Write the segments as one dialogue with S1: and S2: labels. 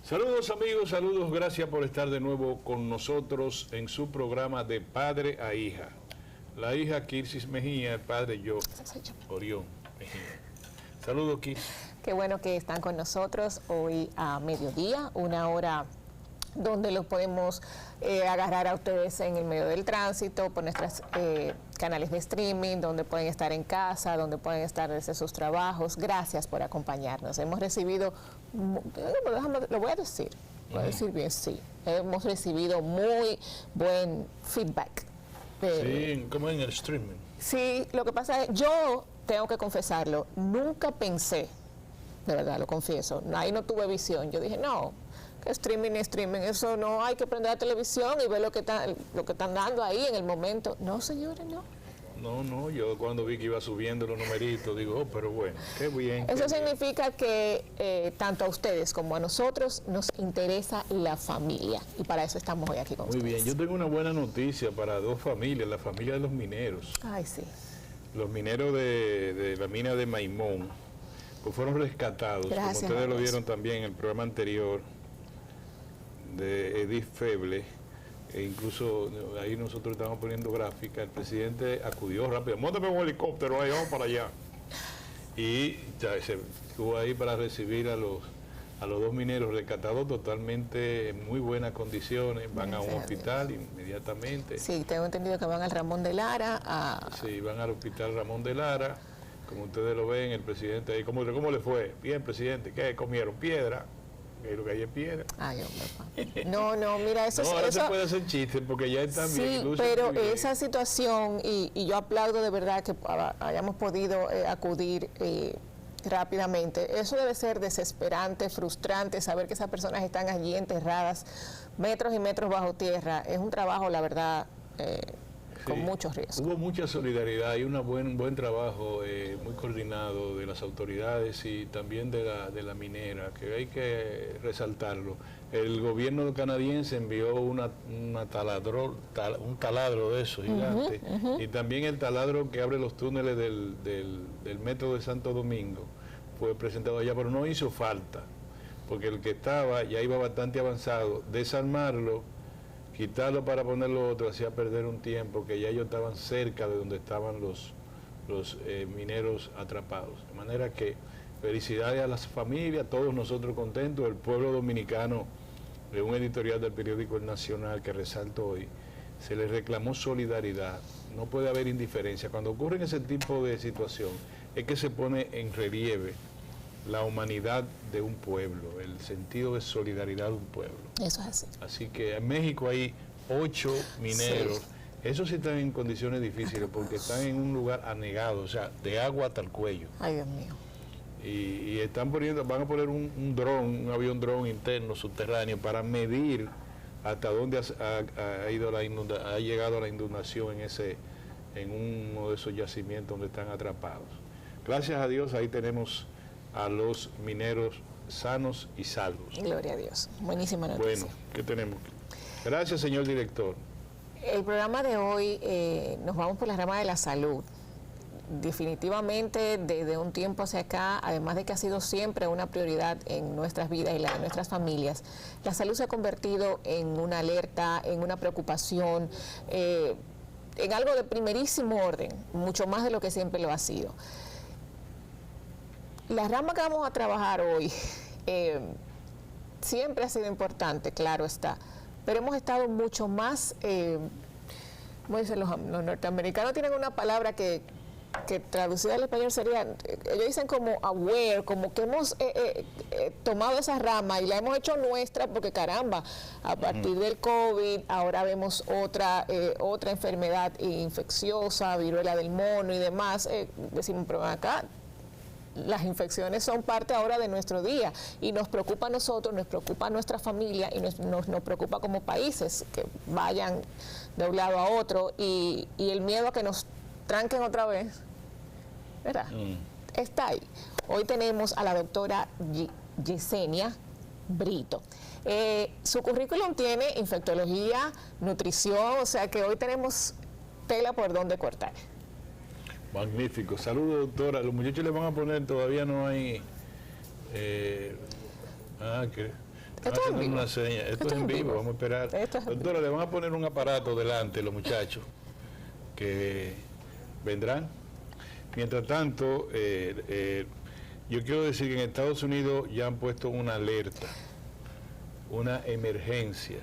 S1: Saludos amigos, saludos, gracias por estar de nuevo con nosotros en su programa de Padre a Hija. La hija Kirsis Mejía, el padre yo, Orión Mejía. Saludos, Kirsis.
S2: Qué bueno que están con nosotros hoy a mediodía, una hora donde los podemos agarrar a ustedes en el medio del tránsito, por nuestros canales de streaming, donde pueden estar en casa, donde pueden estar desde sus trabajos. Gracias por acompañarnos. Hemos recibido, lo voy a decir, bien, sí. Hemos recibido muy buen feedback.
S1: Sí, como en el streaming.
S2: Sí, lo que pasa es, yo tengo que confesarlo, nunca pensé, de verdad, lo confieso, ahí no tuve visión. Yo dije, no, que streaming, eso no, hay que prender la televisión y ver lo que están dando ahí en el momento. No, señores, no.
S1: No, yo cuando vi que iba subiendo los numeritos, digo, pero bueno, qué bien.
S2: Eso significa que tanto a ustedes como a nosotros nos interesa la familia, y para eso estamos hoy aquí con ustedes.
S1: Muy bien, yo tengo una buena noticia para dos familias, la familia de los mineros.
S2: Ay, sí.
S1: Los mineros de la mina de Maimón, pues fueron rescatados,
S2: Gracias,
S1: como ustedes lo vieron también en el programa anterior de Edith Feble, e incluso ahí nosotros estábamos poniendo gráfica. El presidente acudió rápido, móntame un helicóptero ahí, vamos para allá, y ya se estuvo ahí para recibir a los dos mineros rescatados totalmente en muy buenas condiciones. Van a un hospital inmediatamente.
S2: Sí, tengo entendido que van al Ramón de Lara.
S1: Sí, van al hospital Ramón de Lara. Como ustedes lo ven, el presidente ahí, ¿cómo le fue? Bien, presidente, ¿qué? ¿Comieron piedra? ¿Qué es lo que hay en piedra?
S2: Ay, hombre. No, mira, eso...
S1: No, ahora se puede hacer chistes porque ya están bien.
S2: Sí, pero esa situación, y yo aplaudo de verdad que hayamos podido acudir rápidamente. Eso debe ser desesperante, frustrante, saber que esas personas están allí enterradas, metros y metros bajo tierra. Es un trabajo, la verdad, con muchos riesgos.
S1: Hubo mucha solidaridad y un buen trabajo muy coordinado de las autoridades y también de la minera, que hay que resaltarlo. El gobierno canadiense envió un taladro de esos gigantes, y también el taladro que abre los túneles del metro de Santo Domingo fue presentado allá, pero no hizo falta, porque el que estaba ya iba bastante avanzado. Desarmarlo, quitarlo para ponerlo otro, hacía perder un tiempo, que ya ellos estaban cerca de donde estaban los mineros atrapados. De manera que felicidades a las familias, todos nosotros contentos, el pueblo dominicano. De un editorial del periódico El Nacional que resalto hoy, se le reclamó solidaridad. No puede haber indiferencia. Cuando ocurre ese tipo de situación, es que se pone en relieve la humanidad de un pueblo, el sentido de solidaridad de un pueblo.
S2: Eso es así.
S1: Así que en México hay 8 mineros. Sí. Esos sí están en condiciones difíciles porque están en un lugar anegado, o sea, de agua hasta el cuello.
S2: Ay, Dios mío.
S1: Y van a poner un avión dron interno subterráneo para medir hasta dónde ha llegado la inundación en uno de esos yacimientos donde están atrapados. Gracias a Dios, ahí tenemos a los mineros sanos y salvos.
S2: Gloria a Dios. Buenísima noticia.
S1: Bueno, ¿qué tenemos? Gracias, señor director.
S2: El programa de hoy nos vamos por la rama de la salud. Definitivamente, desde un tiempo hacia acá, además de que ha sido siempre una prioridad en nuestras vidas y la de nuestras familias, la salud se ha convertido en una alerta, en una preocupación, en algo de primerísimo orden, mucho más de lo que siempre lo ha sido. La rama que vamos a trabajar hoy siempre ha sido importante, claro está, pero hemos estado mucho más, ¿cómo dicen los norteamericanos? Tienen una palabra que traducida al español sería, ellos dicen como aware, como que hemos tomado esa rama y la hemos hecho nuestra, porque caramba, a partir del COVID ahora vemos otra enfermedad infecciosa, viruela del mono y demás. Decimos, pero acá las infecciones son parte ahora de nuestro día y nos preocupa a nosotros, nos preocupa a nuestra familia y nos preocupa como países que vayan de un lado a otro, y el miedo a que nos tranquen otra vez, ¿verdad? Está ahí. Hoy tenemos a la doctora Yesenia Brito. Su currículum tiene infectología, nutrición, o sea que hoy tenemos tela por donde cortar.
S1: Magnífico. Saludos, doctora. Los muchachos le van a poner, todavía no hay...
S2: Esto es en vivo.
S1: Una seña. Esto es en vivo, vamos a esperar. Doctora, le van a poner un aparato delante los muchachos que vendrán. Mientras tanto, yo quiero decir que en Estados Unidos ya han puesto una alerta, una emergencia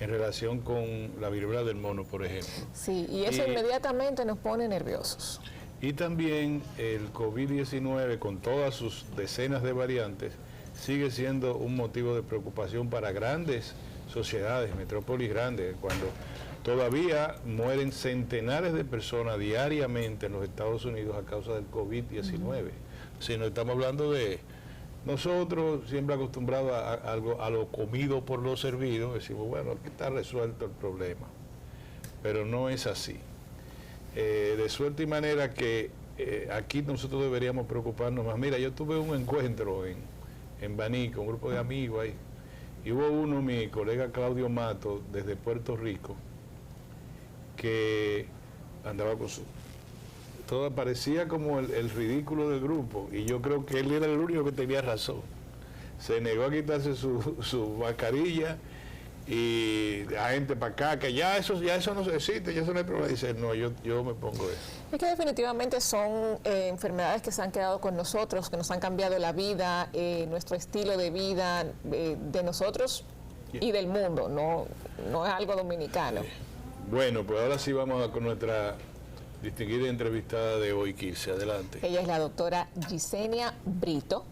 S1: en relación con la viruela del mono, por ejemplo.
S2: Sí, y eso inmediatamente nos pone nerviosos.
S1: Y también el COVID-19, con todas sus decenas de variantes, sigue siendo un motivo de preocupación para grandes sociedades, metrópolis grandes, cuando todavía mueren centenares de personas diariamente en los Estados Unidos a causa del COVID-19. Si no estamos hablando de nosotros, siempre acostumbrados a lo comido por lo servido, decimos, bueno, aquí está resuelto el problema. Pero no es así. De suerte y manera que aquí nosotros deberíamos preocuparnos más. Mira, yo tuve un encuentro en Baní con un grupo de amigos ahí, y hubo uno, mi colega Claudio Mato, desde Puerto Rico, que andaba con su... Todo parecía como el ridículo del grupo, y yo creo que él era el único que tenía razón. Se negó a quitarse su mascarilla, y la gente para acá, que ya eso no se existe, ya eso no hay problema. Dice, no, yo me pongo eso.
S2: Es que definitivamente son enfermedades que se han quedado con nosotros, que nos han cambiado la vida, nuestro estilo de vida, de nosotros y del mundo, no es algo dominicano.
S1: Bueno, pues ahora sí vamos con nuestra distinguida entrevistada de hoy, Kilse. Adelante.
S2: Ella es la doctora Yesenia Brito.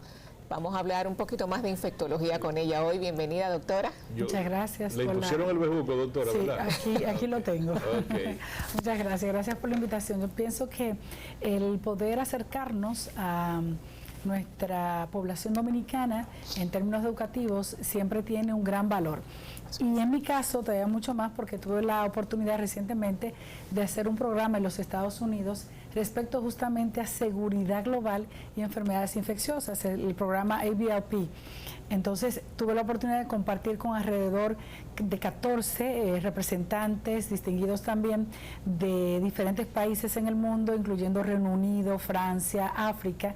S2: Vamos a hablar un poquito más de infectología con ella hoy. Bienvenida, doctora.
S3: Muchas gracias.
S1: Le impusieron el bejuco, doctora,
S3: sí,
S1: ¿verdad?
S3: Aquí lo tengo.
S1: Okay.
S3: Muchas gracias por la invitación. Yo pienso que el poder acercarnos a nuestra población dominicana en términos educativos siempre tiene un gran valor. Y en mi caso todavía mucho más porque tuve la oportunidad recientemente de hacer un programa en los Estados Unidos respecto justamente a seguridad global y enfermedades infecciosas, el programa ABLP. Entonces tuve la oportunidad de compartir con alrededor de 14 representantes distinguidos también de diferentes países en el mundo, incluyendo Reino Unido, Francia, África,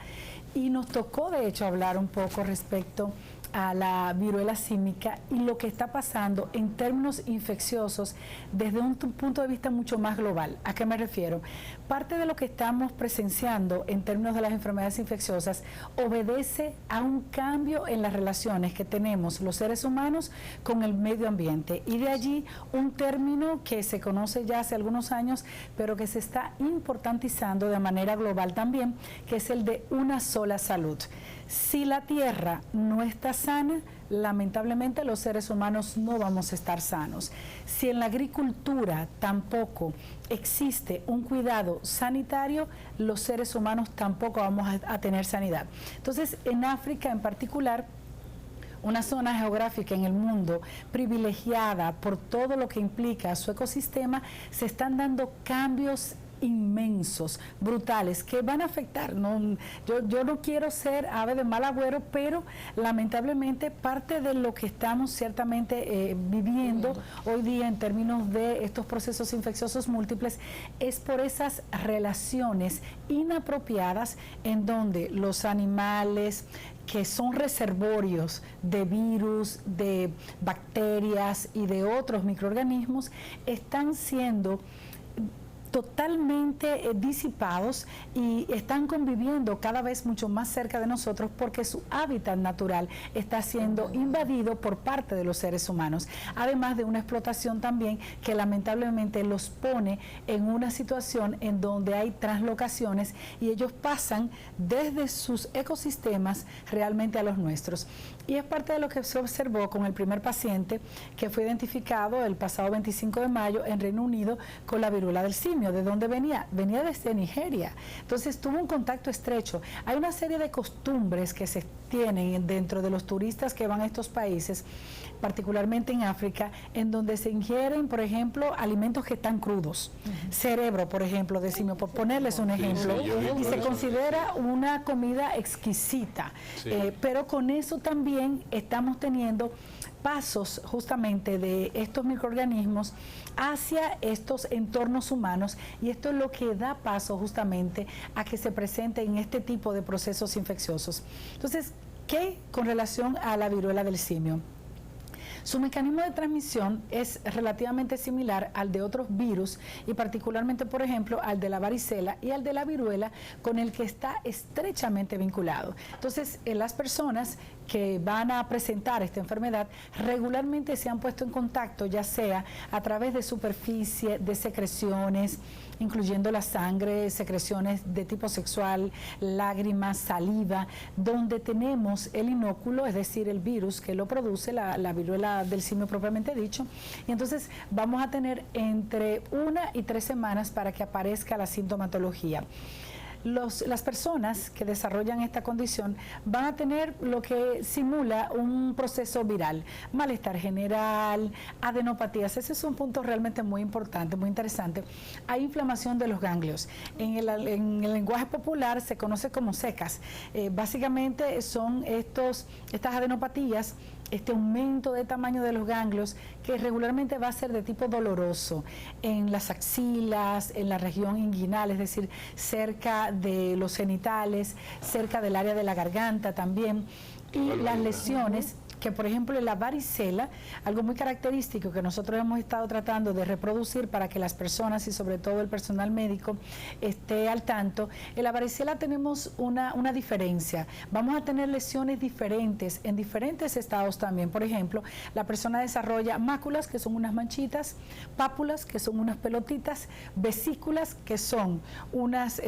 S3: y nos tocó de hecho hablar un poco respecto a la viruela símica y lo que está pasando en términos infecciosos desde un punto de vista mucho más global. ¿A qué me refiero? Parte de lo que estamos presenciando en términos de las enfermedades infecciosas obedece a un cambio en las relaciones que tenemos los seres humanos con el medio ambiente, y de allí un término que se conoce ya hace algunos años, pero que se está importantizando de manera global también, que es el de una sola salud. Si la tierra no está sana, lamentablemente los seres humanos no vamos a estar sanos. Si en la agricultura tampoco existe un cuidado sanitario, los seres humanos tampoco vamos a tener sanidad. Entonces, en África en particular, una zona geográfica en el mundo privilegiada por todo lo que implica su ecosistema, se están dando cambios inmensos, brutales, que van a afectar. Yo no quiero ser ave de mal agüero, pero lamentablemente parte de lo que estamos ciertamente viviendo hoy día en términos de estos procesos infecciosos múltiples es por esas relaciones inapropiadas en donde los animales que son reservorios de virus, de bacterias y de otros microorganismos están siendo totalmente disipados y están conviviendo cada vez mucho más cerca de nosotros porque su hábitat natural está siendo invadido por parte de los seres humanos, además de una explotación también que lamentablemente los pone en una situación en donde hay translocaciones y ellos pasan desde sus ecosistemas realmente a los nuestros. Y es parte de lo que se observó con el primer paciente que fue identificado el pasado 25 de mayo en Reino Unido con la viruela del simio. ¿De dónde venía? Venía desde Nigeria. Entonces tuvo un contacto estrecho. Hay una serie de costumbres que se tienen dentro de los turistas que van a estos países, particularmente en África, en donde se ingieren, por ejemplo, alimentos que están crudos. Cerebro, por ejemplo, de simio, por ponerles un ejemplo, y se considera una comida exquisita. Pero con eso también estamos teniendo pasos justamente de estos microorganismos hacia estos entornos humanos, y esto es lo que da paso justamente a que se presenten este tipo de procesos infecciosos. Entonces, ¿Qué con relación a la viruela del simio? Su mecanismo de transmisión es relativamente similar al de otros virus y particularmente, por ejemplo, al de la varicela y al de la viruela, con el que está estrechamente vinculado. Entonces, las personas que van a presentar esta enfermedad regularmente se han puesto en contacto, ya sea a través de superficie, de secreciones, incluyendo la sangre, secreciones de tipo sexual, lágrimas, saliva, donde tenemos el inóculo, es decir, el virus que lo produce, la viruela del simio propiamente dicho, y entonces vamos a tener entre 1 y 3 semanas para que aparezca la sintomatología. Las personas que desarrollan esta condición van a tener lo que simula un proceso viral, malestar general, adenopatías. Ese es un punto realmente muy importante, muy interesante. Hay inflamación de los ganglios. En el lenguaje popular se conoce como secas. Básicamente son estas adenopatías, este aumento de tamaño de los ganglios, que regularmente va a ser de tipo doloroso en las axilas, en la región inguinal, es decir, cerca de los genitales, cerca del área de la garganta también, y las lesiones que, por ejemplo, en la varicela, algo muy característico que nosotros hemos estado tratando de reproducir para que las personas y sobre todo el personal médico esté al tanto, en la varicela tenemos una diferencia. Vamos a tener lesiones diferentes en diferentes estados también. Por ejemplo, la persona desarrolla máculas, que son unas manchitas, pápulas, que son unas pelotitas, vesículas, que son unas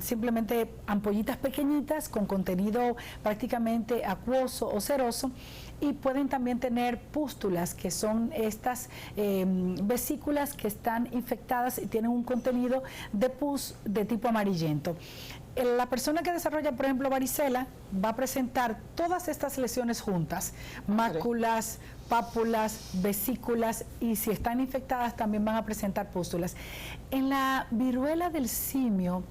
S3: simplemente ampollitas pequeñitas con contenido prácticamente acuoso o ceroso, y pueden también tener pústulas, que son estas vesículas que están infectadas y tienen un contenido de pus de tipo amarillento. La persona que desarrolla, por ejemplo, varicela, va a presentar todas estas lesiones juntas, máculas, pápulas, vesículas, y si están infectadas también van a presentar pústulas. En la viruela del simio,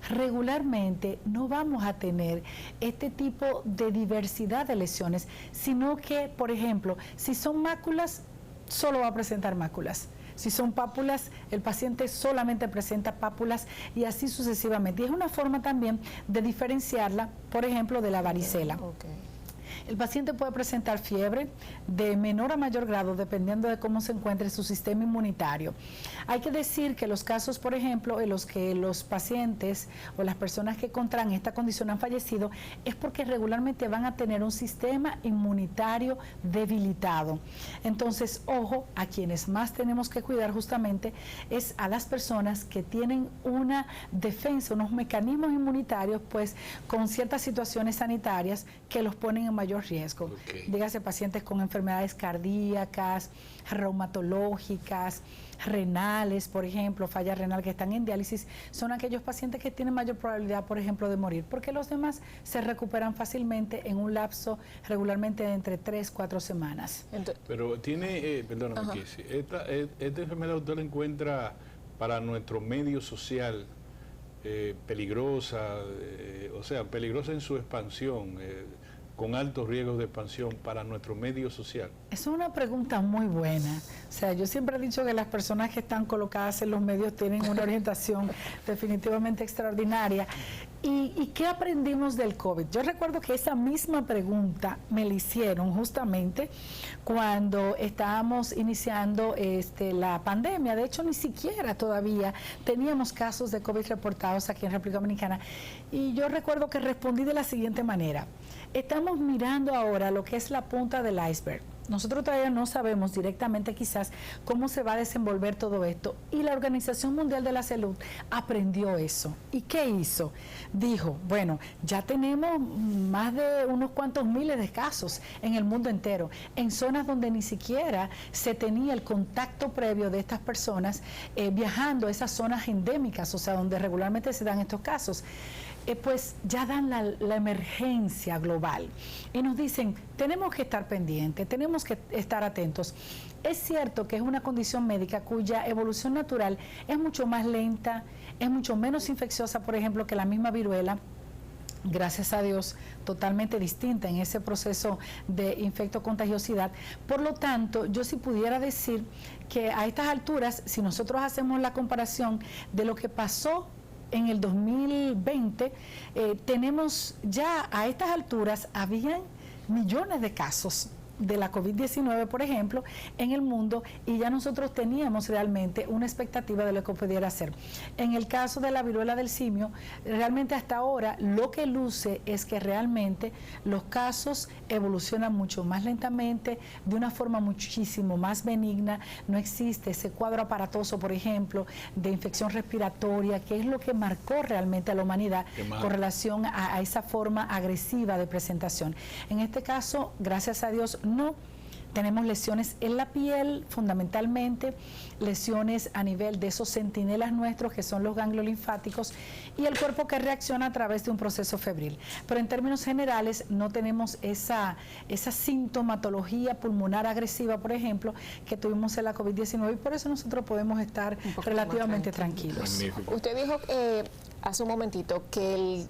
S3: regularmente no vamos a tener este tipo de diversidad de lesiones, sino que, por ejemplo, si son máculas, solo va a presentar máculas. Si son pápulas, el paciente solamente presenta pápulas, y así sucesivamente. Y es una forma también de diferenciarla, por ejemplo, de la varicela. El paciente puede presentar fiebre de menor a mayor grado dependiendo de cómo se encuentre su sistema inmunitario. Hay que decir que los casos, por ejemplo, en los que los pacientes o las personas que contraen esta condición han fallecido, es porque regularmente van a tener un sistema inmunitario debilitado. Entonces, ojo, a quienes más tenemos que cuidar justamente es a las personas que tienen una defensa, unos mecanismos inmunitarios, pues con ciertas situaciones sanitarias que los ponen en mayor riesgo. Dígase pacientes con enfermedades cardíacas, reumatológicas, renales, por ejemplo, falla renal, que están en diálisis, son aquellos pacientes que tienen mayor probabilidad, por ejemplo, de morir, porque los demás se recuperan fácilmente en un lapso regularmente de entre 3-4 semanas.
S1: Pero tiene, perdóname, Kissy, esta enfermedad usted la encuentra para nuestro medio social peligrosa, o sea, peligrosa en su expansión, con altos riesgos de expansión para nuestro medio social?
S3: Es una pregunta muy buena. O sea, yo siempre he dicho que las personas que están colocadas en los medios tienen una orientación definitivamente extraordinaria. ¿Y qué aprendimos del COVID? Yo recuerdo que esa misma pregunta me la hicieron justamente cuando estábamos iniciando la pandemia. De hecho, ni siquiera todavía teníamos casos de COVID reportados aquí en República Dominicana. Y yo recuerdo que respondí de la siguiente manera. Estamos mirando ahora lo que es la punta del iceberg. Nosotros todavía no sabemos directamente quizás cómo se va a desenvolver todo esto, y la Organización Mundial de la Salud aprendió eso. ¿Y qué hizo? Dijo, bueno, ya tenemos más de unos cuantos miles de casos en el mundo entero, en zonas donde ni siquiera se tenía el contacto previo de estas personas viajando a esas zonas endémicas, o sea, donde regularmente se dan estos casos. Pues ya dan la emergencia global y nos dicen, tenemos que estar pendientes, tenemos que estar atentos. Es cierto que es una condición médica cuya evolución natural es mucho más lenta, es mucho menos infecciosa, por ejemplo, que la misma viruela, gracias a Dios, totalmente distinta en ese proceso de infectocontagiosidad. Por lo tanto, yo sí pudiera decir que a estas alturas, si nosotros hacemos la comparación de lo que pasó en el 2020, tenemos ya a estas alturas, habían millones de casos de la COVID-19, por ejemplo, en el mundo, y ya nosotros teníamos realmente una expectativa de lo que pudiera ser. En el caso de la viruela del simio, realmente hasta ahora lo que luce es que realmente los casos evolucionan mucho más lentamente, de una forma muchísimo más benigna. No existe ese cuadro aparatoso, por ejemplo, de infección respiratoria, que es lo que marcó realmente a la humanidad con relación a esa forma agresiva de presentación. En este caso, gracias a Dios, no. Tenemos lesiones en la piel, fundamentalmente, lesiones a nivel de esos centinelas nuestros, que son los ganglios linfáticos, y el cuerpo que reacciona a través de un proceso febril. Pero en términos generales, no tenemos esa sintomatología pulmonar agresiva, por ejemplo, que tuvimos en la COVID-19, y por eso nosotros podemos estar relativamente tranquilos.
S1: Magnífico.
S2: Usted dijo hace un momentito que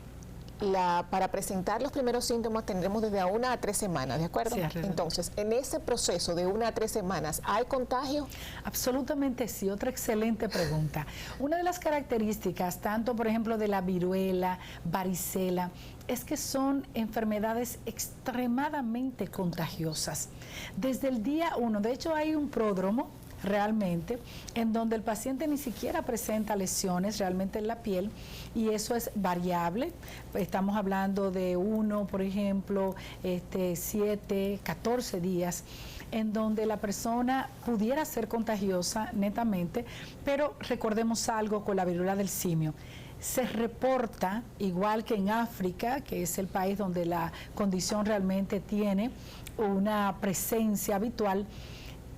S2: para presentar los primeros síntomas tendremos desde 1 a 3 semanas, ¿de acuerdo?
S3: Sí,
S2: entonces, en ese proceso de 1 a 3 semanas, ¿hay contagio?
S3: Absolutamente sí, otra excelente pregunta. Una de las características, tanto por ejemplo de la viruela, varicela, es que son enfermedades extremadamente contagiosas. Desde el día 1, de hecho hay un pródromo realmente, en donde el paciente ni siquiera presenta lesiones realmente en la piel, y eso es variable. Estamos hablando de 1, por ejemplo, 7, 14 días, en donde la persona pudiera ser contagiosa netamente, pero recordemos algo con la viruela del simio. Se reporta, igual que en África, que es el país donde la condición realmente tiene una presencia habitual,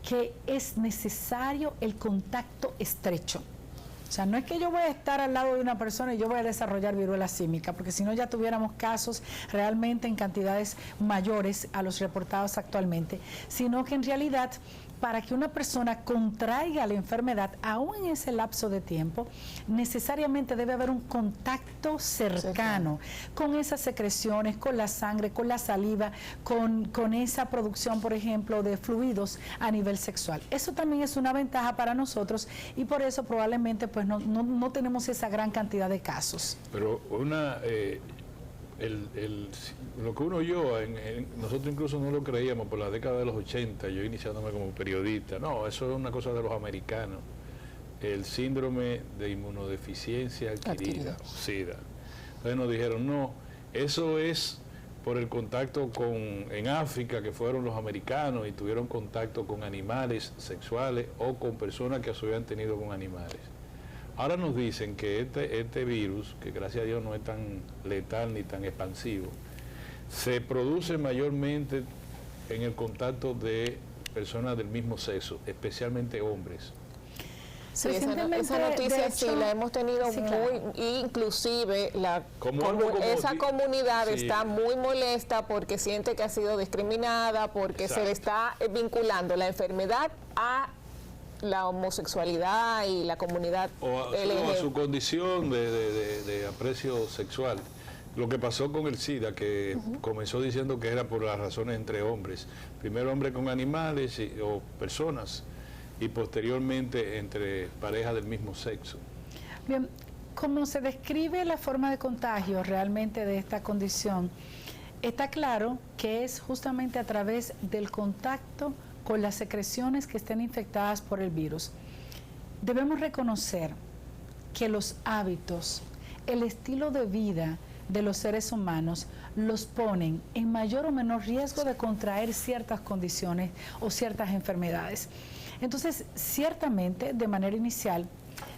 S3: que es necesario el contacto estrecho. O sea, no es que yo voy a estar al lado de una persona y yo voy a desarrollar viruela símica, porque si no ya tuviéramos casos realmente en cantidades mayores a los reportados actualmente, sino que en realidad, para que una persona contraiga la enfermedad, aún en ese lapso de tiempo, necesariamente debe haber un contacto cercano con esas secreciones, con la sangre, con la saliva, con esa producción, por ejemplo, de fluidos a nivel sexual. Eso también es una ventaja para nosotros, y por eso probablemente pues no tenemos esa gran cantidad de casos.
S1: Pero lo que uno oyó, nosotros incluso no lo creíamos por la década de los 80, yo iniciándome como periodista, no, eso es una cosa de los americanos, el síndrome de inmunodeficiencia adquirida, SIDA. Entonces nos dijeron, no, eso es por el contacto en África, que fueron los americanos y tuvieron contacto con animales sexuales o con personas que se habían tenido con animales. Ahora nos dicen que este virus, que gracias a Dios no es tan letal ni tan expansivo, se produce mayormente en el contacto de personas del mismo sexo, especialmente hombres.
S2: Sí, esa noticia sí la hemos tenido inclusive esa comunidad está muy molesta porque siente que ha sido discriminada, porque se le está vinculando la enfermedad a la homosexualidad y la comunidad
S1: o a su condición de aprecio sexual. Lo que pasó con el SIDA, que comenzó diciendo que era por las razones entre hombres, primero hombres con animales o personas, y posteriormente entre parejas del mismo sexo.
S3: Bien, como se describe la forma de contagio realmente de esta condición, está claro que es justamente a través del contacto con las secreciones que estén infectadas por el virus. Debemos reconocer que los hábitos, el estilo de vida de los seres humanos los ponen en mayor o menor riesgo de contraer ciertas condiciones o ciertas enfermedades. Entonces, ciertamente, de manera inicial,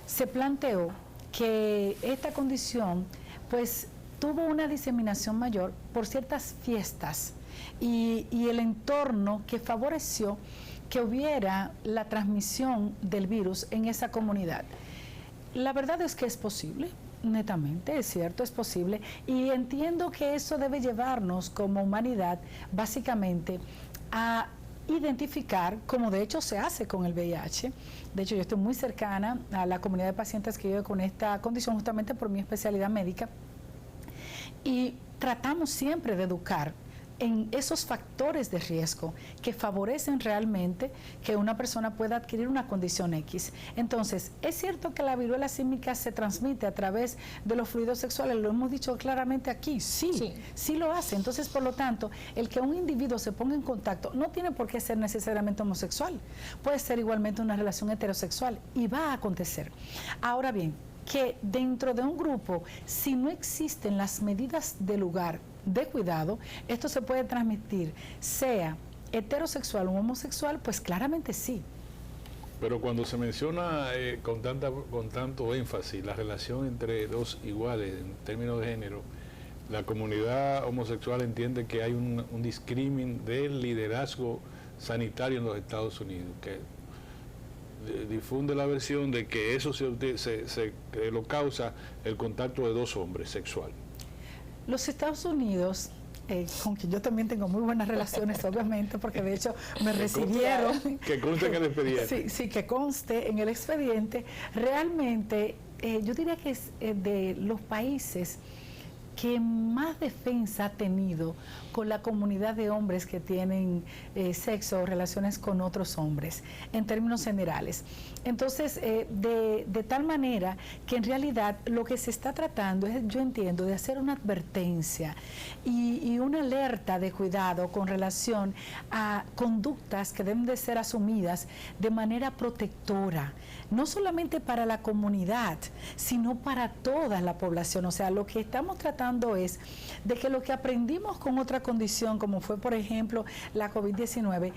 S3: se planteó que esta condición pues tuvo una diseminación mayor por ciertas fiestas y el entorno que favoreció que hubiera la transmisión del virus en esa comunidad. La verdad es que es posible, netamente, es cierto, es posible, y entiendo que eso debe llevarnos como humanidad básicamente a identificar, como de hecho se hace con el VIH. De hecho, yo estoy muy cercana a la comunidad de pacientes que vive con esta condición justamente por mi especialidad médica, y tratamos siempre de educar en esos factores de riesgo que favorecen realmente que una persona pueda adquirir una condición X. Entonces, es cierto que la viruela símica se transmite a través de los fluidos sexuales, lo hemos dicho claramente aquí, sí lo hace. Entonces, por lo tanto, el que un individuo se ponga en contacto no tiene por qué ser necesariamente homosexual, puede ser igualmente una relación heterosexual y va a acontecer. Ahora bien, que dentro de un grupo, si no existen las medidas de lugar de cuidado, esto se puede transmitir, sea heterosexual o homosexual, pues claramente sí.
S1: Pero cuando se menciona con tanto énfasis la relación entre dos iguales en términos de género, la comunidad homosexual entiende que hay un discrimen del liderazgo sanitario en los Estados Unidos, que difunde la versión de que eso lo causa el contacto de dos hombres sexual.
S3: Los Estados Unidos, con quien yo también tengo muy buenas relaciones, obviamente, porque de hecho me recibieron.
S1: Que conste en el expediente.
S3: Sí, que conste en el expediente. Realmente, yo diría que es de los países que más defensa ha tenido con la comunidad de hombres que tienen sexo o relaciones con otros hombres, en términos generales. Entonces, de tal manera que en realidad lo que se está tratando es, yo entiendo, de hacer una advertencia y una alerta de cuidado con relación a conductas que deben de ser asumidas de manera protectora, no solamente para la comunidad, sino para toda la población. O sea, lo que estamos tratando es de que lo que aprendimos con otra condición, como fue, por ejemplo, la COVID-19,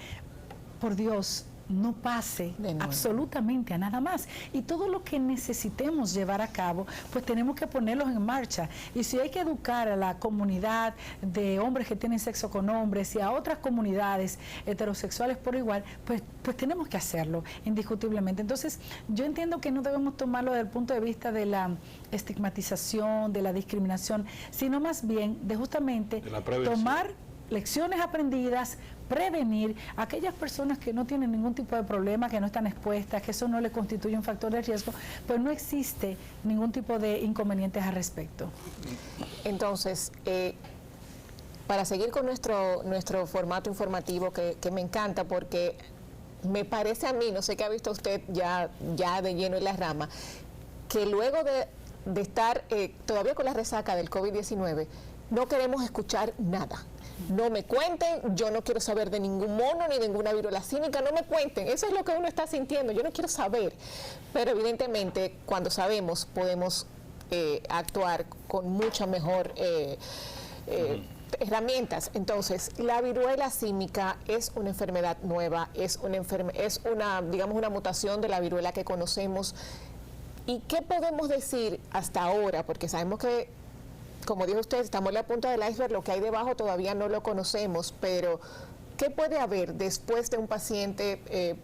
S3: por Dios, no pase absolutamente a nada más. Y todo lo que necesitemos llevar a cabo, pues tenemos que ponerlos en marcha. Y si hay que educar a la comunidad de hombres que tienen sexo con hombres y a otras comunidades heterosexuales por igual, pues tenemos que hacerlo, indiscutiblemente. Entonces, yo entiendo que no debemos tomarlo desde el punto de vista de la estigmatización, de la discriminación, sino más bien de justamente tomar lecciones aprendidas, prevenir a aquellas personas que no tienen ningún tipo de problema, que no están expuestas, que eso no le constituye un factor de riesgo, pues no existe ningún tipo de inconvenientes al respecto.
S2: Entonces, para seguir con nuestro formato informativo, que me encanta porque me parece a mí, no sé qué ha visto usted ya de lleno en la rama, que luego de estar todavía con la resaca del COVID-19, no queremos escuchar nada. No me cuenten, yo no quiero saber de ningún mono ni de ninguna viruela símica, no me cuenten. Eso es lo que uno está sintiendo, yo no quiero saber. Pero evidentemente, cuando sabemos, podemos actuar con mucha mejor herramientas. Entonces, la viruela símica es una enfermedad nueva, es una, digamos, una mutación de la viruela que conocemos. ¿Y qué podemos decir hasta ahora? Porque sabemos que, como dijo usted, estamos en la punta del iceberg, lo que hay debajo todavía no lo conocemos, pero ¿qué puede haber después de un paciente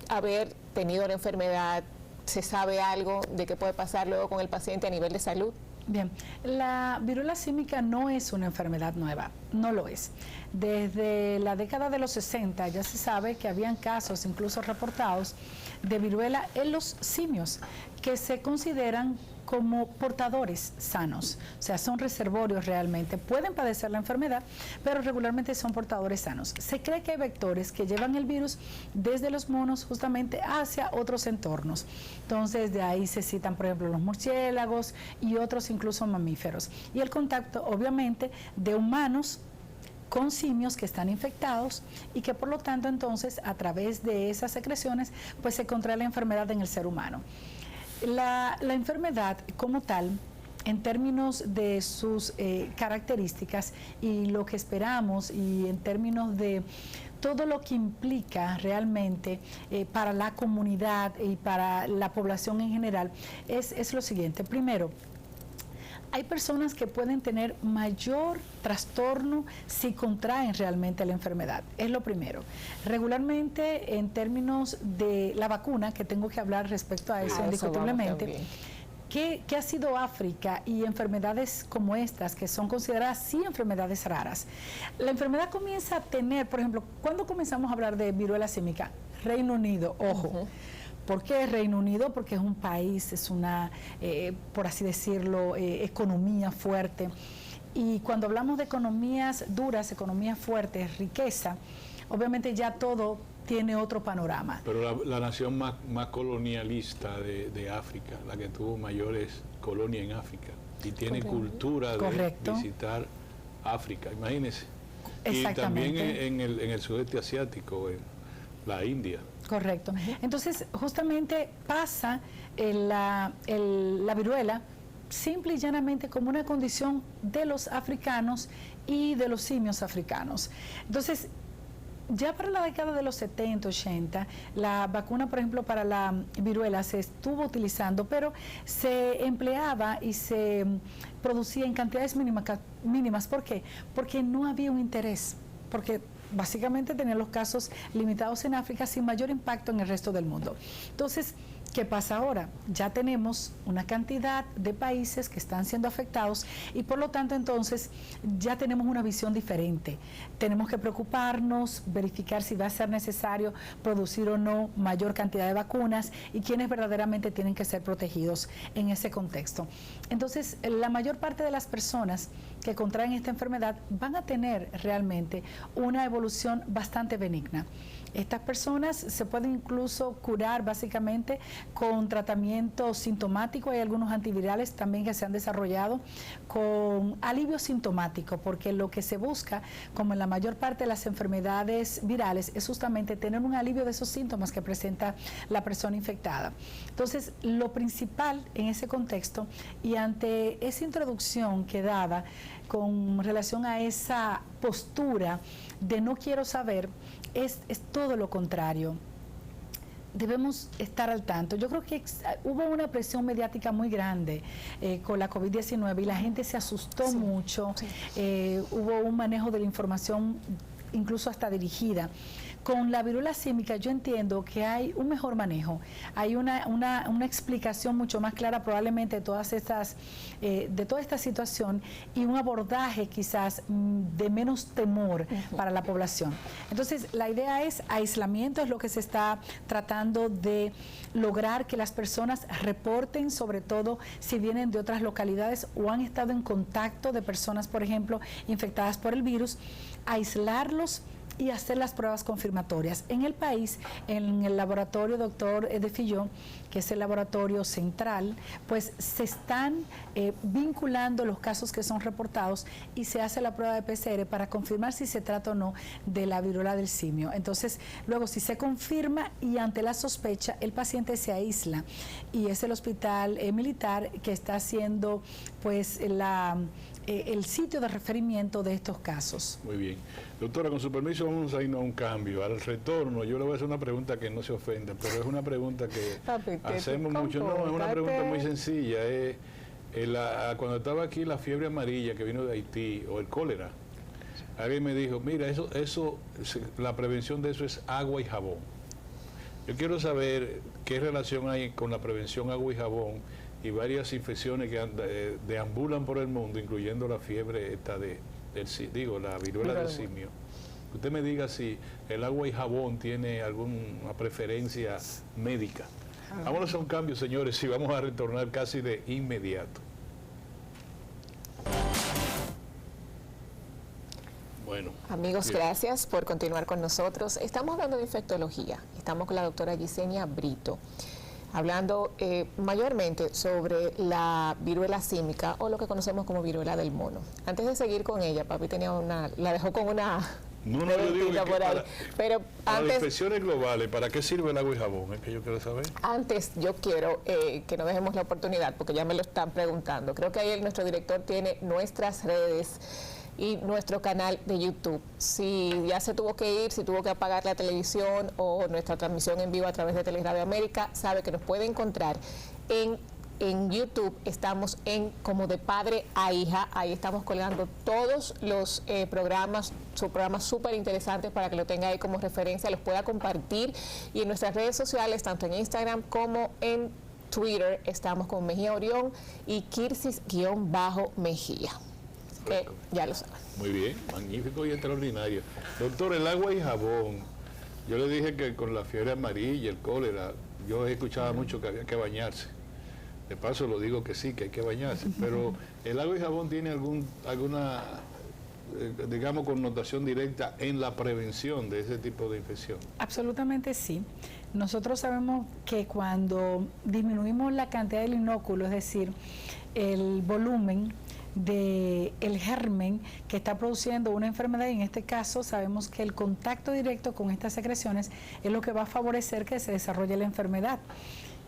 S2: haber tenido la enfermedad? ¿Se sabe algo de qué puede pasar luego con el paciente a nivel de salud?
S3: Bien, la viruela símica no es una enfermedad nueva, no lo es. Desde la década de los 60 ya se sabe que habían casos, incluso reportados, de viruela en los simios, que se consideran como portadores sanos, o sea, son reservorios realmente, pueden padecer la enfermedad, pero regularmente son portadores sanos. Se cree que hay vectores que llevan el virus desde los monos justamente hacia otros entornos. Entonces, de ahí se citan, por ejemplo, los murciélagos y otros incluso mamíferos. Y el contacto, obviamente, de humanos con simios que están infectados y que por lo tanto entonces a través de esas secreciones pues se contrae la enfermedad en el ser humano. La enfermedad como tal, en términos de sus características y lo que esperamos y en términos de todo lo que implica realmente para la comunidad y para la población en general, es lo siguiente. Primero, hay personas que pueden tener mayor trastorno si contraen realmente la enfermedad. Es lo primero. Regularmente, en términos de la vacuna, que tengo que hablar respecto a eso indiscutiblemente, ¿qué ha sido África y enfermedades como estas, que son consideradas sí enfermedades raras? La enfermedad comienza a tener, por ejemplo, ¿cuándo comenzamos a hablar de viruela símica? Reino Unido, ojo. ¿Por qué Reino Unido? Porque es un país, es una, por así decirlo, economía fuerte. Y cuando hablamos de economías duras, economías fuertes, riqueza, obviamente ya todo tiene otro panorama.
S1: Pero la nación más colonialista de África, la que tuvo mayores colonias en África, y tiene cultura de visitar África, imagínense. Y también en el sudeste asiático, en la India.
S3: Correcto. Entonces, justamente pasa la viruela simple y llanamente como una condición de los africanos y de los simios africanos. Entonces, ya para la década de los 70, 80, la vacuna, por ejemplo, para la viruela se estuvo utilizando, pero se empleaba y se producía en cantidades mínimas. ¿Por qué? Porque no había un interés, porque básicamente tenían los casos limitados en África sin mayor impacto en el resto del mundo. Entonces, ¿qué pasa ahora? Ya tenemos una cantidad de países que están siendo afectados y por lo tanto entonces ya tenemos una visión diferente. Tenemos que preocuparnos, verificar si va a ser necesario producir o no mayor cantidad de vacunas y quiénes verdaderamente tienen que ser protegidos en ese contexto. Entonces, la mayor parte de las personas que contraen esta enfermedad van a tener realmente una evolución bastante benigna. Estas personas se pueden incluso curar básicamente con tratamiento sintomático. Hay algunos antivirales también que se han desarrollado con alivio sintomático, porque lo que se busca, como en la mayor parte de las enfermedades virales, es justamente tener un alivio de esos síntomas que presenta la persona infectada. Entonces, lo principal en ese contexto y ante esa introducción que daba con relación a esa postura de no quiero saber, es todo lo contrario. Debemos estar al tanto. Yo creo que hubo una presión mediática muy grande con la COVID-19 y la gente se asustó mucho. Hubo un manejo de la información incluso hasta dirigida. Con la viruela símica yo entiendo que hay un mejor manejo, hay una explicación mucho más clara probablemente de todas estas, de toda esta situación y un abordaje quizás de menos temor para la población. Entonces la idea es aislamiento, es lo que se está tratando de lograr, que las personas reporten, sobre todo si vienen de otras localidades o han estado en contacto de personas, por ejemplo, infectadas por el virus, aislarlos y hacer las pruebas confirmatorias. En el país, en el laboratorio Dr. de Fillon, que es el laboratorio central, pues se están vinculando los casos que son reportados y se hace la prueba de PCR para confirmar si se trata o no de la viruela del simio. Entonces, luego si se confirma y ante la sospecha, el paciente se aísla y es el hospital militar que está haciendo pues el sitio de referimiento de estos casos.
S1: Muy bien. Doctora, con su permiso vamos a irnos a un cambio. Al retorno, yo le voy a hacer una pregunta que no se ofenda, pero es una pregunta que hacemos mucho. No, es una pregunta muy sencilla. Cuando estaba aquí la fiebre amarilla que vino de Haití, o el cólera, alguien me dijo, mira, la prevención de eso es agua y jabón. Yo quiero saber qué relación hay con la prevención agua y jabón y varias infecciones que deambulan por el mundo, incluyendo la fiebre la viruela del simio. Usted me diga si el agua y jabón tiene alguna preferencia médica. Vámonos a un cambio, señores, y vamos a retornar casi de inmediato. Bueno,
S2: amigos,
S1: bien.
S2: Gracias por continuar con nosotros. Estamos hablando de infectología. Estamos con la doctora Yesenia Brito, hablando mayormente sobre la viruela símica o lo que conocemos como viruela del mono. Antes de seguir con ella, papi la dejó con una...
S1: No, yo digo que
S2: pero
S1: para las infecciones globales, ¿para qué sirve el agua y jabón? Es que yo quiero saber.
S2: Antes yo quiero que no dejemos la oportunidad, porque ya me lo están preguntando. Creo que ahí nuestro director tiene nuestras redes y nuestro canal de YouTube. Si ya se tuvo que ir, si tuvo que apagar la televisión o nuestra transmisión en vivo a través de Teleradio América, sabe que nos puede encontrar en YouTube. Estamos como de padre a hija. Ahí estamos colgando todos los programas súper interesantes para que lo tenga ahí como referencia, los pueda compartir. Y en nuestras redes sociales, tanto en Instagram como en Twitter, estamos con Mejía Orión y Kirsis_Mejía. Ya lo saben.
S1: Muy bien, magnífico y extraordinario. Doctor, el agua y jabón, yo le dije que con la fiebre amarilla, el cólera, yo escuchaba mucho que había que bañarse. De paso lo digo que sí, que hay que bañarse, pero el agua y jabón tiene alguna, digamos, connotación directa en la prevención de ese tipo de infección.
S3: Absolutamente sí. Nosotros sabemos que cuando disminuimos la cantidad del inóculo, es decir, el volumen del germen que está produciendo una enfermedad, y en este caso sabemos que el contacto directo con estas secreciones es lo que va a favorecer que se desarrolle la enfermedad.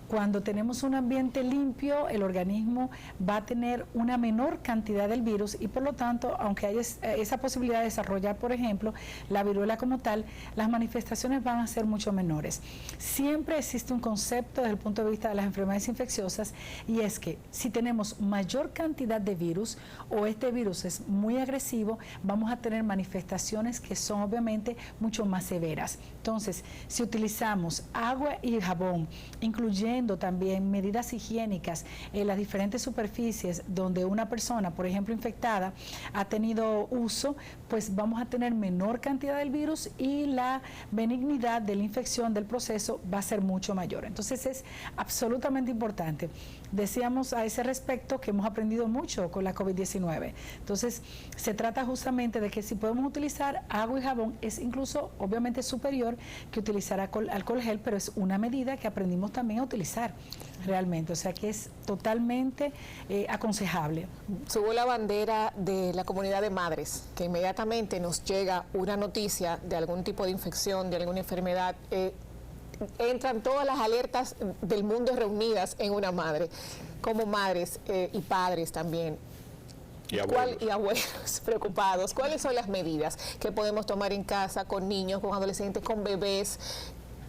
S3: Cuando tenemos un ambiente limpio, el organismo va a tener una menor cantidad del virus y por lo tanto, aunque haya esa posibilidad de desarrollar, por ejemplo, la viruela como tal, las manifestaciones van a ser mucho menores. Siempre existe un concepto desde el punto de vista de las enfermedades infecciosas, y es que si tenemos mayor cantidad de virus o este virus es muy agresivo, vamos a tener manifestaciones que son obviamente mucho más severas. Entonces, si utilizamos agua y jabón, incluyendo también medidas higiénicas en las diferentes superficies donde una persona, por ejemplo, infectada, ha tenido uso, pues vamos a tener menor cantidad del virus y la benignidad de la infección del proceso va a ser mucho mayor. Entonces es absolutamente importante. Decíamos a ese respecto que hemos aprendido mucho con la COVID-19. Entonces se trata justamente de que si podemos utilizar agua y jabón, es incluso obviamente superior que utilizar alcohol gel, pero es una medida que aprendimos también a utilizar realmente, o sea que es totalmente aconsejable.
S2: Subo la bandera de la comunidad de madres, que inmediatamente nos llega una noticia de algún tipo de infección, de alguna enfermedad, entran todas las alertas del mundo reunidas en una madre, como madres y padres también. Y abuelos preocupados. ¿Cuáles son las medidas que podemos tomar en casa con niños, con adolescentes, con bebés?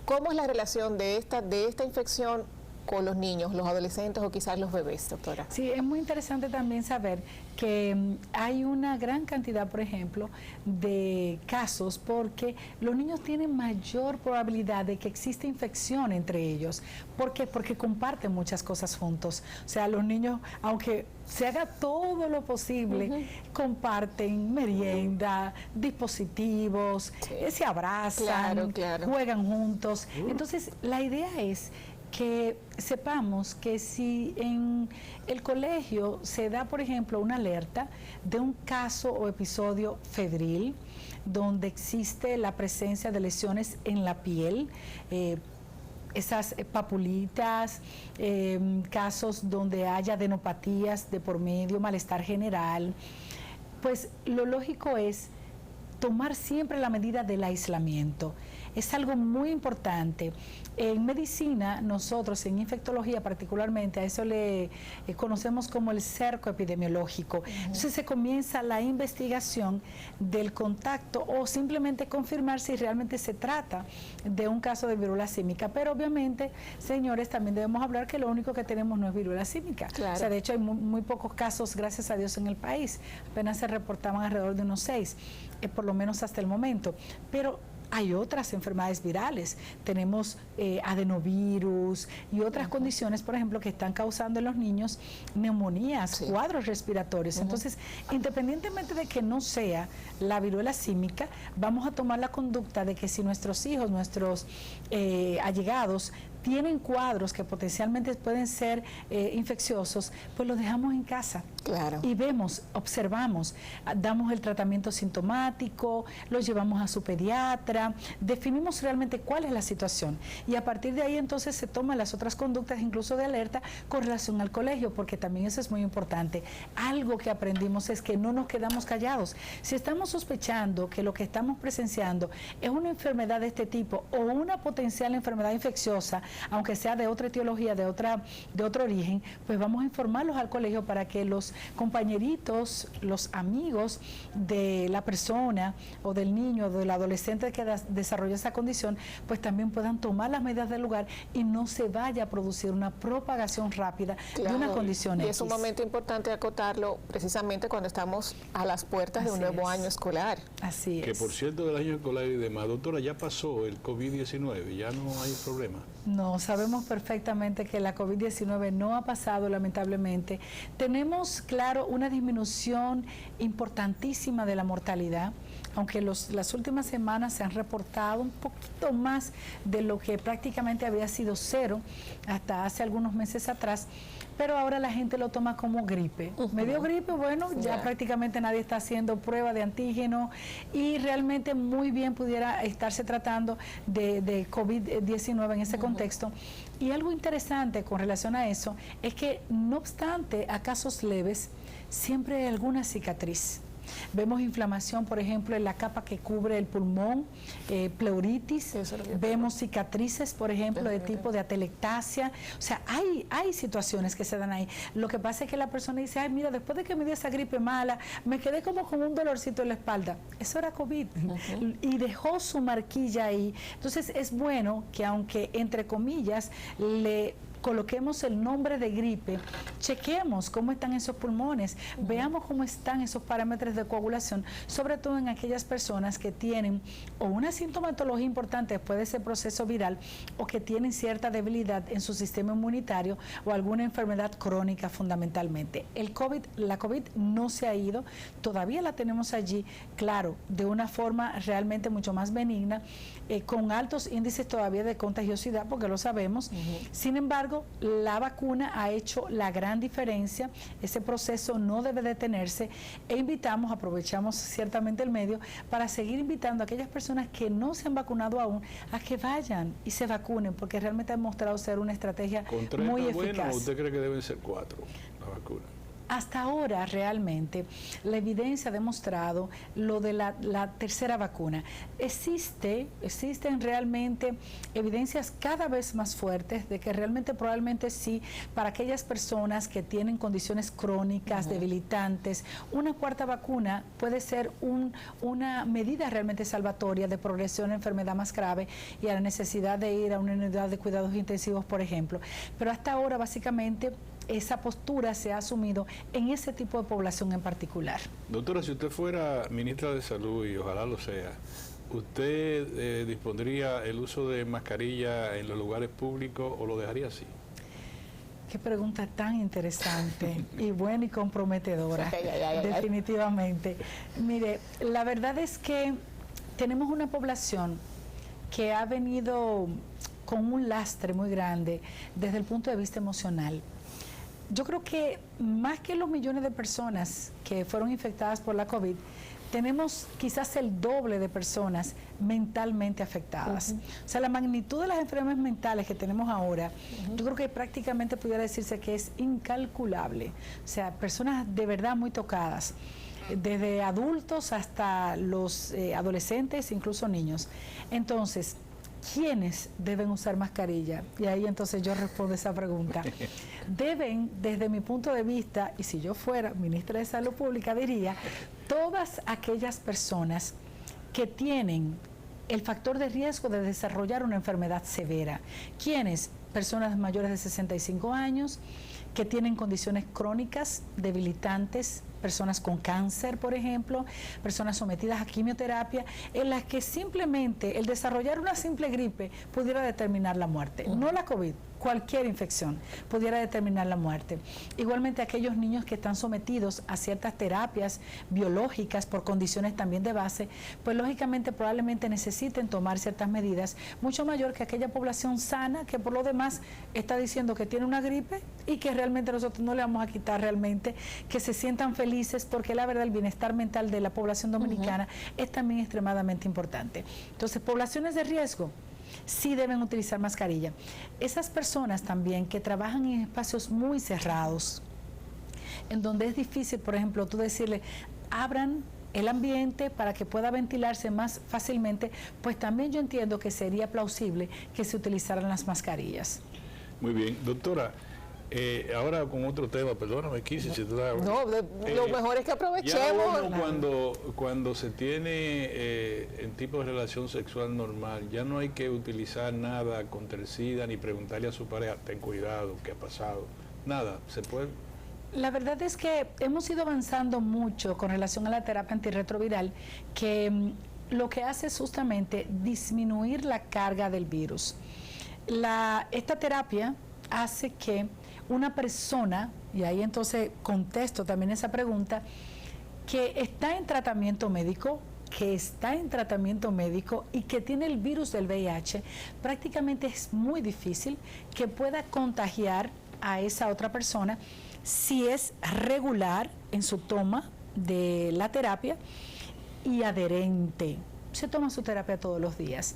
S2: ¿Cómo es la relación de esta infección con los niños, los adolescentes o quizás los bebés, doctora?
S3: Sí, es muy interesante también saber que hay una gran cantidad, por ejemplo, de casos porque los niños tienen mayor probabilidad de que exista infección entre ellos. ¿Por qué? Porque comparten muchas cosas juntos. O sea, los niños, aunque se haga todo lo posible, comparten merienda, dispositivos, se abrazan, juegan juntos. Entonces, la idea es que sepamos que si en el colegio se da, por ejemplo, una alerta de un caso o episodio febril, donde existe la presencia de lesiones en la piel, esas papulitas, casos donde haya adenopatías de por medio, malestar general, pues lo lógico es tomar siempre la medida del aislamiento. Es algo muy importante. En medicina, nosotros en infectología particularmente, a eso le conocemos como el cerco epidemiológico. Entonces se comienza la investigación del contacto o simplemente confirmar si realmente se trata de un caso de viruela símica. Pero obviamente, señores, también debemos hablar que lo único que tenemos no es viruela símica. O sea, de hecho hay muy pocos casos, gracias a Dios, en el país. Apenas se reportaban alrededor de unos 6, por lo menos hasta el momento. Pero hay otras enfermedades virales, tenemos adenovirus y otras condiciones, por ejemplo, que están causando en los niños neumonías, cuadros respiratorios. Entonces, independientemente de que no sea la viruela símica, vamos a tomar la conducta de que si nuestros hijos, nuestros allegados, tienen cuadros que potencialmente pueden ser infecciosos, pues los dejamos en casa. Y vemos, observamos, damos el tratamiento sintomático, los llevamos a su pediatra, definimos realmente cuál es la situación y a partir de ahí entonces se toman las otras conductas, incluso de alerta, con relación al colegio, porque también eso es muy importante. Algo que aprendimos es que no nos quedamos callados. Si estamos sospechando que lo que estamos presenciando es una enfermedad de este tipo o una potencial enfermedad infecciosa, aunque sea de otra etiología, de otro origen, pues vamos a informarlos al colegio para que los compañeritos, los amigos de la persona o del niño o del adolescente que desarrolla esa condición, pues también puedan tomar las medidas del lugar y no se vaya a producir una propagación rápida de una condición X.
S2: Y es sumamente importante acotarlo precisamente cuando estamos a las puertas de un nuevo año escolar.
S3: Así es.
S1: Que por cierto, del año escolar y demás, doctora, ya pasó el COVID-19, ya no hay problema.
S3: No, sabemos perfectamente que la COVID-19 no ha pasado, lamentablemente. Tenemos, claro, una disminución importantísima de la mortalidad. aunque las últimas semanas se han reportado un poquito más de lo que prácticamente había sido cero hasta hace algunos meses atrás, pero ahora la gente lo toma como gripe. Me dio gripe, bueno, ya prácticamente nadie está haciendo prueba de antígeno y realmente muy bien pudiera estarse tratando de COVID-19 en ese contexto. Y algo interesante con relación a eso es que, no obstante a casos leves, siempre hay alguna cicatriz. Vemos inflamación, por ejemplo, en la capa que cubre el pulmón, pleuritis, vemos cicatrices, por ejemplo, de tipo de atelectasia. O sea, hay situaciones que se dan ahí. Lo que pasa es que la persona dice, ay, mira, después de que me dio esa gripe mala, me quedé como con un dolorcito en la espalda. Eso era COVID. Y dejó su marquilla ahí. Entonces, es bueno que, aunque, entre comillas, le coloquemos el nombre de gripe, chequeemos cómo están esos pulmones, veamos cómo están esos parámetros de coagulación, sobre todo en aquellas personas que tienen o una sintomatología importante después de ese proceso viral o que tienen cierta debilidad en su sistema inmunitario o alguna enfermedad crónica fundamentalmente. La COVID no se ha ido, todavía la tenemos allí, claro, de una forma realmente mucho más benigna, con altos índices todavía de contagiosidad, porque lo sabemos. Sin embargo, la vacuna ha hecho la gran diferencia, ese proceso no debe detenerse e aprovechamos ciertamente el medio para seguir invitando a aquellas personas que no se han vacunado aún a que vayan y se vacunen, porque realmente ha demostrado ser una estrategia muy eficaz.
S1: Bueno, ¿usted cree que deben ser 4 la vacuna?
S3: Hasta ahora realmente la evidencia ha demostrado lo de la tercera vacuna. Existen realmente evidencias cada vez más fuertes de que realmente probablemente sí, para aquellas personas que tienen condiciones crónicas, debilitantes, una cuarta vacuna puede ser una medida realmente salvatoria de progresión a enfermedad más grave y a la necesidad de ir a una unidad de cuidados intensivos, por ejemplo. Pero hasta ahora básicamente esa postura se ha asumido en ese tipo de población en particular.
S1: Doctora, si usted fuera ministra de Salud, y ojalá lo sea, ¿usted dispondría el uso de mascarilla en los lugares públicos o lo dejaría así?
S3: Qué pregunta tan interesante y buena y comprometedora, definitivamente. Mire, la verdad es que tenemos una población que ha venido con un lastre muy grande desde el punto de vista emocional. Yo creo que más que los millones de personas que fueron infectadas por la COVID, tenemos quizás el doble de personas mentalmente afectadas. O sea, la magnitud de las enfermedades mentales que tenemos ahora, yo creo que prácticamente pudiera decirse que es incalculable. O sea, personas de verdad muy tocadas, desde adultos hasta los adolescentes, incluso niños. Entonces, ¿quiénes deben usar mascarilla? Y ahí entonces yo respondo esa pregunta. Deben, desde mi punto de vista, y si yo fuera ministra de Salud Pública, diría, todas aquellas personas que tienen el factor de riesgo de desarrollar una enfermedad severa. ¿Quiénes? Personas mayores de 65 años, que tienen condiciones crónicas, debilitantes, personas con cáncer, por ejemplo, personas sometidas a quimioterapia, en las que simplemente el desarrollar una simple gripe pudiera determinar la muerte, no la COVID, cualquier infección pudiera determinar la muerte. Igualmente aquellos niños que están sometidos a ciertas terapias biológicas por condiciones también de base, pues lógicamente probablemente necesiten tomar ciertas medidas, mucho mayor que aquella población sana que por lo demás está diciendo que tiene una gripe y que realmente nosotros no le vamos a quitar realmente, que se sientan felices, porque la verdad el bienestar mental de la población dominicana es también extremadamente importante. Entonces, poblaciones de riesgo sí deben utilizar mascarilla. Esas personas también que trabajan en espacios muy cerrados, en donde es difícil, por ejemplo, tú decirle, abran el ambiente para que pueda ventilarse más fácilmente, pues también yo entiendo que sería plausible que se utilizaran las mascarillas.
S1: Muy bien, doctora. Ahora con otro tema, perdóname, Kisi, si tú
S2: lo mejor es que aprovechemos.
S1: Ya cuando se tiene en tipo de relación sexual normal, ya no hay que utilizar nada contra el SIDA ni preguntarle a su pareja, ten cuidado, ¿qué ha pasado? Nada, se puede.
S3: La verdad es que hemos ido avanzando mucho con relación a la terapia antirretroviral, que lo que hace es justamente disminuir la carga del virus. Esta terapia hace que una persona, y ahí entonces contesto también esa pregunta, que está en tratamiento médico, que está en tratamiento médico y que tiene el virus del VIH, prácticamente es muy difícil que pueda contagiar a esa otra persona si es regular en su toma de la terapia y adherente. Se toma su terapia todos los días.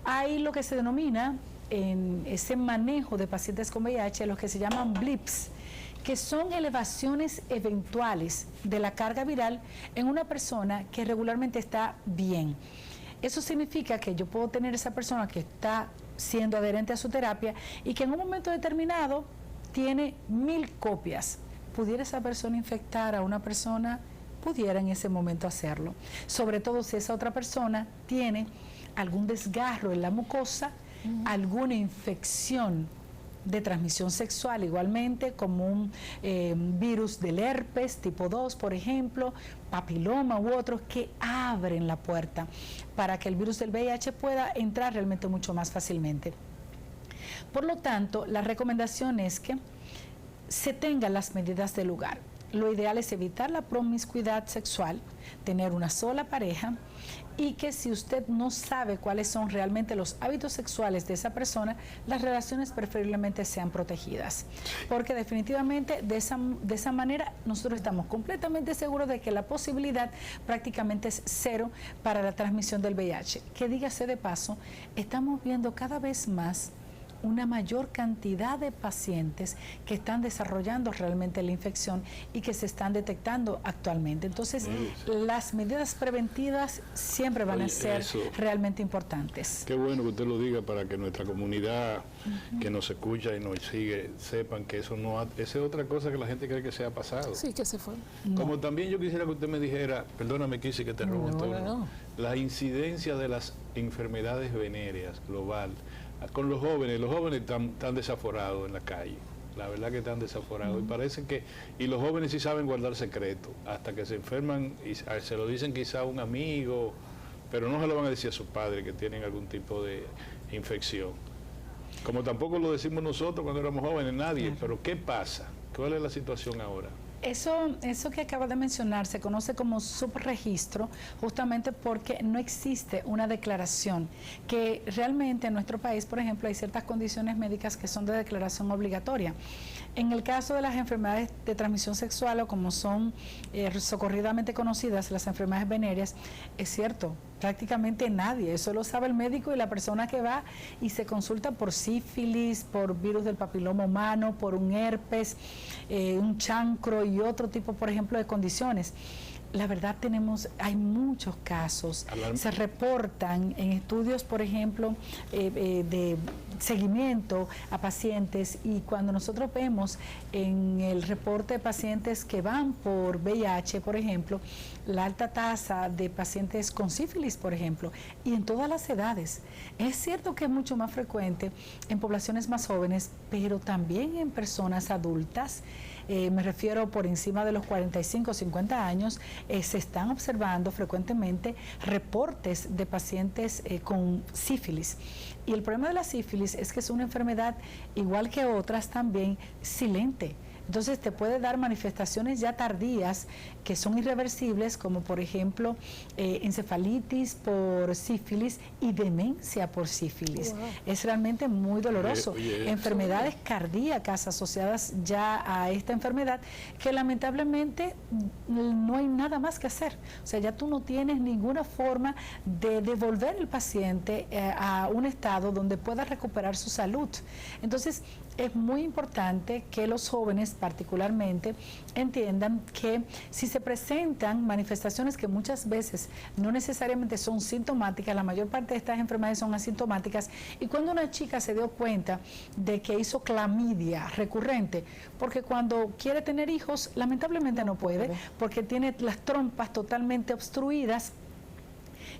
S3: Hay lo que se denomina en ese manejo de pacientes con VIH, los que se llaman blips, que son elevaciones eventuales de la carga viral en una persona que regularmente está bien. Eso significa que yo puedo tener esa persona que está siendo adherente a su terapia y que en un momento determinado tiene 1000 copias. ¿Pudiera esa persona infectar a una persona? Pudiera en ese momento hacerlo. Sobre todo si esa otra persona tiene algún desgarro en la mucosa, alguna infección de transmisión sexual igualmente, como un virus del herpes tipo 2, por ejemplo, papiloma u otros que abren la puerta para que el virus del VIH pueda entrar realmente mucho más fácilmente. Por lo tanto, la recomendación es que se tengan las medidas del lugar. Lo ideal es evitar la promiscuidad sexual, tener una sola pareja, y que si usted no sabe cuáles son realmente los hábitos sexuales de esa persona, las relaciones preferiblemente sean protegidas. Porque definitivamente de esa manera nosotros estamos completamente seguros de que la posibilidad prácticamente es cero para la transmisión del VIH. Que dígase de paso, estamos viendo cada vez más una mayor cantidad de pacientes que están desarrollando realmente la infección y que se están detectando actualmente. Entonces, las medidas preventivas siempre van a ser realmente importantes.
S1: Qué bueno que usted lo diga para que nuestra comunidad que nos escucha y nos sigue sepan que eso no esa es otra cosa que la gente cree que se ha pasado.
S2: Sí, que se fue.
S1: Como también yo quisiera que usted me dijera, perdóname, Kissy, que te robo la incidencia de las enfermedades venéreas global con los jóvenes están desaforados en la calle, la verdad que están desaforados, y parece que, y los jóvenes sí saben guardar secretos, hasta que se enferman y se lo dicen quizá a un amigo, pero no se lo van a decir a sus padres que tienen algún tipo de infección, como tampoco lo decimos nosotros cuando éramos jóvenes, nadie. Pero ¿qué pasa? ¿Cuál es la situación ahora?
S3: Eso que acaba de mencionar se conoce como subregistro, justamente porque no existe una declaración, que realmente en nuestro país, por ejemplo, hay ciertas condiciones médicas que son de declaración obligatoria. En el caso de las enfermedades de transmisión sexual, o como son socorridamente conocidas, las enfermedades venéreas, es cierto, prácticamente nadie, eso lo sabe el médico y la persona que va y se consulta por sífilis, por virus del papiloma humano, por un herpes, un chancro y otro tipo, por ejemplo, de condiciones. La verdad hay muchos casos, se reportan en estudios, por ejemplo, de seguimiento a pacientes, y cuando nosotros vemos en el reporte de pacientes que van por VIH, por ejemplo, la alta tasa de pacientes con sífilis, por ejemplo, y en todas las edades. Es cierto que es mucho más frecuente en poblaciones más jóvenes, pero también en personas adultas. Me refiero por encima de los 45 o 50 años, se están observando frecuentemente reportes de pacientes con sífilis. Y el problema de la sífilis es que es una enfermedad, igual que otras también, silente. Entonces te puede dar manifestaciones ya tardías que son irreversibles, como por ejemplo encefalitis por sífilis y demencia por sífilis. Wow. Es realmente muy doloroso. Enfermedades cardíacas asociadas ya a esta enfermedad que lamentablemente no hay nada más que hacer. O sea, ya tú no tienes ninguna forma de devolver al paciente a un estado donde pueda recuperar su salud. Entonces, es muy importante que los jóvenes particularmente entiendan que si se presentan manifestaciones que muchas veces no necesariamente son sintomáticas, la mayor parte de estas enfermedades son asintomáticas, y cuando una chica se dio cuenta de que hizo clamidia recurrente, porque cuando quiere tener hijos lamentablemente no puede, porque tiene las trompas totalmente obstruidas,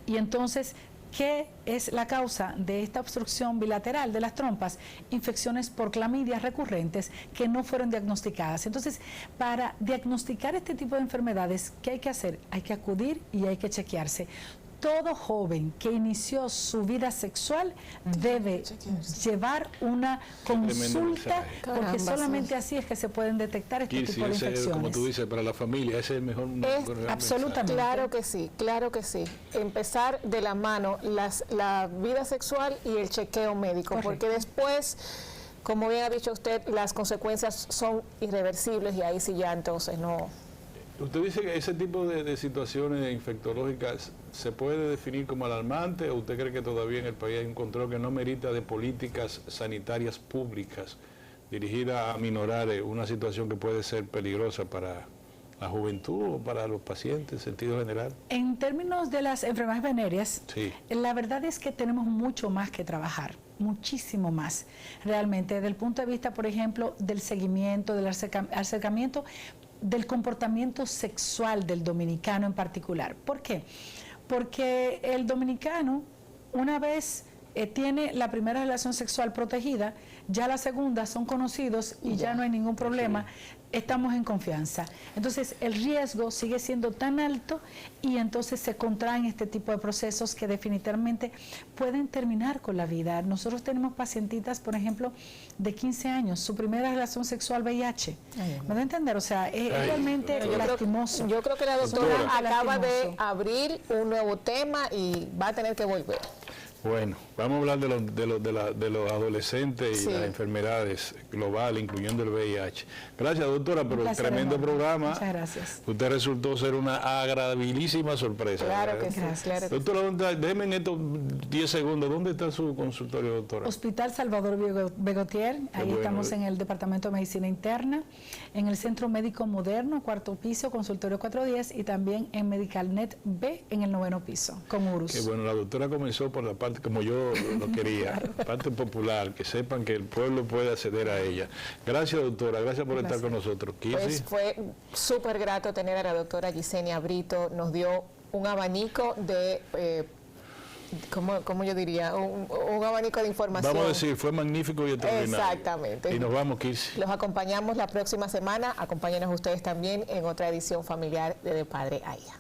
S3: y entonces ¿qué es la causa de esta obstrucción bilateral de las trompas? Infecciones por clamidia recurrentes que no fueron diagnosticadas. Entonces, para diagnosticar este tipo de enfermedades, ¿qué hay que hacer? Hay que acudir y hay que chequearse. todo joven que inició su vida sexual debe llevar una consulta, porque solamente así es que se pueden detectar este tipo de infecciones.
S1: Como tú dices, para la familia, ese es el mejor
S3: absolutamente.
S2: Claro que sí, claro que sí. Empezar de la mano la vida sexual y el chequeo médico, correcto, porque después, como bien ha dicho usted, las consecuencias son irreversibles y ahí sí ya entonces no...
S1: ¿Usted dice que ese tipo de situaciones infectológicas se puede definir como alarmante o usted cree que todavía en el país hay un control que no merita de políticas sanitarias públicas dirigidas a minorar una situación que puede ser peligrosa para la juventud o para los pacientes en sentido general?
S3: En términos de las enfermedades venéreas,
S1: sí,
S3: la verdad es que tenemos mucho más que trabajar, muchísimo más, realmente, desde el punto de vista, por ejemplo, del seguimiento, del acercamiento, del comportamiento sexual del dominicano en particular. ¿Por qué? Porque el dominicano, una vez tiene la primera relación sexual protegida, ya la segunda son conocidos y ya no hay ningún problema, estamos en confianza. Entonces el riesgo sigue siendo tan alto y entonces se contraen este tipo de procesos que definitivamente pueden terminar con la vida. Nosotros tenemos pacientitas, por ejemplo, de 15 años, su primera relación sexual VIH. ¿Me da a entender? O sea, es realmente lastimoso.
S2: Yo creo que la doctora acaba de abrir un nuevo tema y va a tener que volver.
S1: Bueno, vamos a hablar de los adolescentes y las enfermedades globales, incluyendo el VIH. Gracias, doctora, por el tremendo programa.
S3: Muchas gracias.
S1: Usted resultó ser una agradabilísima sorpresa.
S2: Claro que sí. Claro.
S1: Doctora, déjeme en estos 10 segundos, ¿dónde está su consultorio, doctora?
S3: Hospital Salvador Begotier, ahí estamos en el Departamento de Medicina Interna, en el Centro Médico Moderno, 4º piso, consultorio 410, y también en Medicalnet B, en el 9º piso, con URUS.
S1: Que bueno, la doctora comenzó por la parte como yo lo quería, parte popular, que sepan que el pueblo puede acceder a ella. Gracias, doctora, gracias por estar con nosotros.
S2: Pues fue súper grato tener a la doctora Yesenia Brito, nos dio un abanico de, ¿cómo yo diría? Un abanico de información.
S1: Vamos a decir, fue magnífico y extraordinario.
S2: Exactamente.
S1: Y nos vamos, Kirsi.
S2: Los acompañamos la próxima semana, acompáñenos ustedes también en otra edición familiar de Padre a Hija.